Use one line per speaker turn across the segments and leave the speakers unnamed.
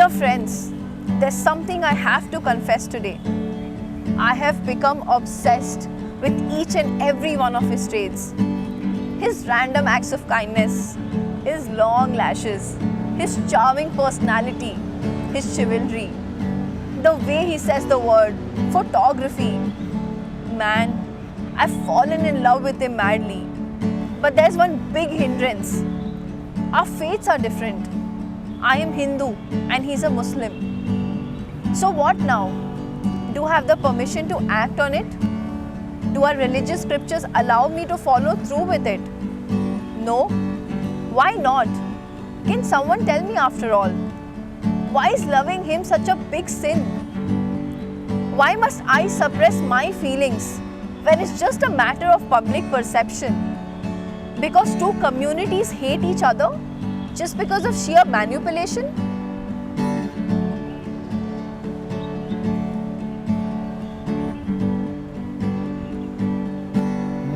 Dear friends, there's something I have to confess today. I have become obsessed with each and every one of his traits. His random acts of kindness, his long lashes, his charming personality, his chivalry, the way he says the word photography. Man, I've fallen in love with him madly. But there's one big hindrance. Our faiths are different. I am Hindu and he's a Muslim. So what now? Do I have the permission to act on it? Do our religious scriptures allow me to follow through with it? No. Why not? Can someone tell me after all? Why is loving him such a big sin? Why must I suppress my feelings when it's just a matter of public perception? Because two communities hate each other just because of sheer manipulation?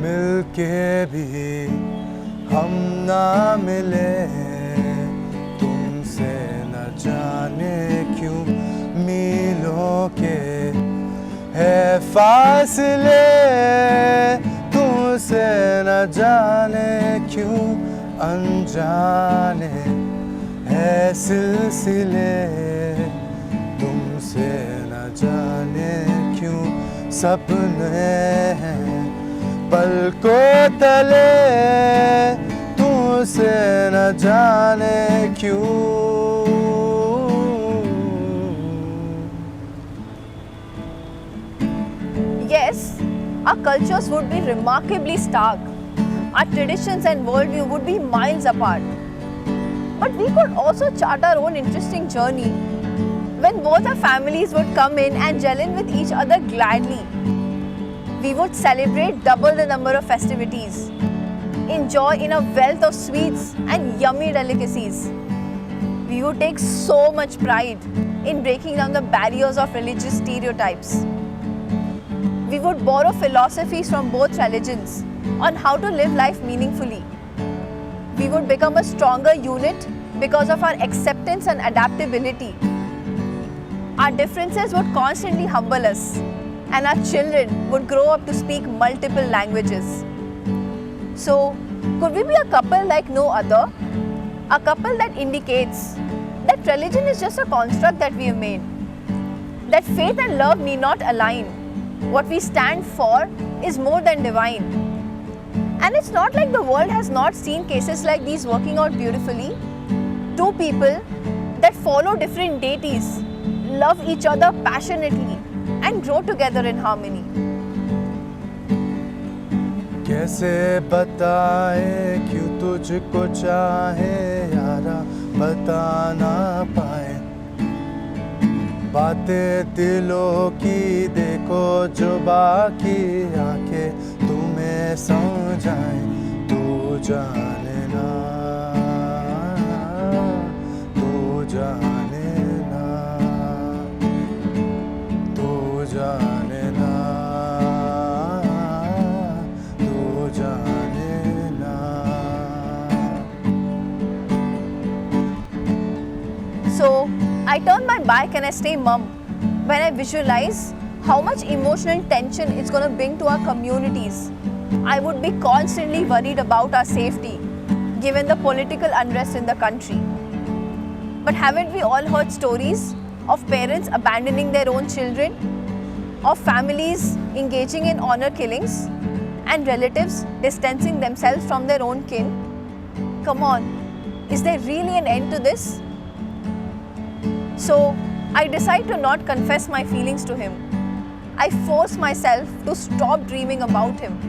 मिलके भी हम ना मिले, तुमसे न जाने क्यों मीलों के है फासले, तुमसे न जाने क्यों अनजाने है सिलसिले, तुमसे न जाने क्यों सपने हैं पलकों तले, तुमसे न जाने क्यों।
Yes, our cultures would be remarkably stark. Our traditions and worldview would be miles apart. But we could also chart our own interesting journey when both our families would come in and gel in with each other gladly. We would celebrate double the number of festivities, enjoy in a wealth of sweets and yummy delicacies. We would take so much pride in breaking down the barriers of religious stereotypes. We would borrow philosophies from both religions on how to live life meaningfully. We would become a stronger unit because of our acceptance and adaptability. Our differences would constantly humble us, and our children would grow up to speak multiple languages. So, could we be a couple like no other? A couple that indicates that religion is just a construct that we have made, that faith and love need not align. What we stand for is more than divine. And it's not like the world has not seen cases like these working out beautifully. Two people that follow different deities, love each other passionately, and grow together in harmony.
कैसे बताए क्यों तुझको चाहे यारा, बता ना पाए बातें दिलों की, देखो जो बाकी आके तुम्हें समझाए, तू जाने ना, तू जाने ना, तू जाने ना, तू जाने ना।
So, I turn my back and I stay mum when I visualize how much emotional tension it's going to bring to our communities. I would be constantly worried about our safety given the political unrest in the country. But haven't we all heard stories of parents abandoning their own children, of families engaging in honor killings, and relatives distancing themselves from their own kin? Come on, is there really an end to this? So, I decide to not confess my feelings to him. I force myself to stop dreaming about him.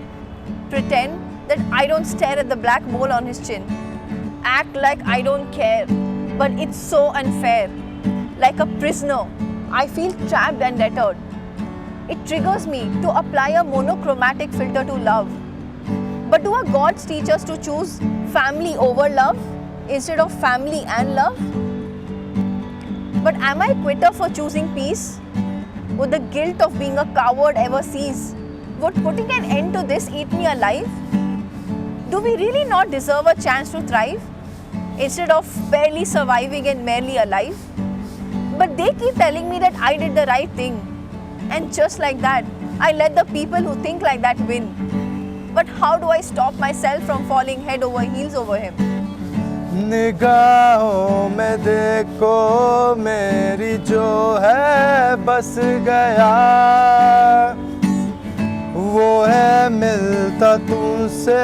Pretend that I don't stare at the black mole on his chin. Act like I don't care. But it's so unfair. Like a prisoner, I feel trapped and deterred. It triggers me to apply a monochromatic filter to love. But do our gods teach us to choose family over love instead of family and love? But am I a quitter for choosing peace? Would the guilt of being a coward ever cease? Would putting an end to this eat me alive? Do we really not deserve a chance to thrive instead of barely surviving and merely alive? But they keep telling me that I did the right thing. And just like that, I let the people who think like that win. But how do I stop myself from falling head over heels over him?
निगाहों में देखो मेरी जो है बस गया, वो है मिलता तुमसे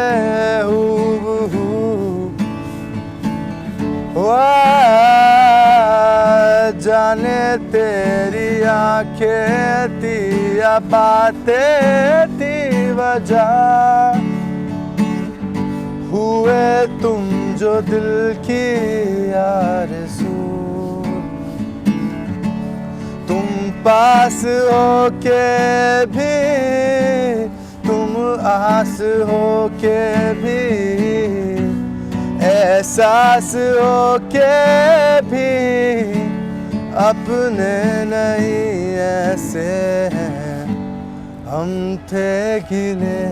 हूबहू। जाने तेरी आंखें थी या बातें थी वजह, हुए तुम जो दिल की आरज़ू। तुम पास हो के भी, तुम आस हो के भी, एहसास हो के भी अपने नहीं ऐसे हैं। हम थे गिले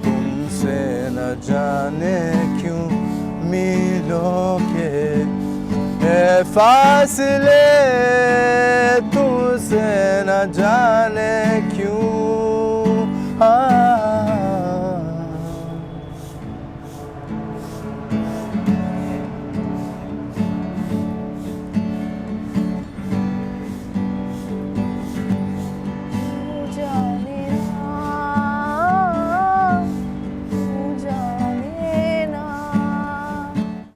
तुमसे न जाने क्यों मीलों के, है फासले तुमसे न जाने क्यों।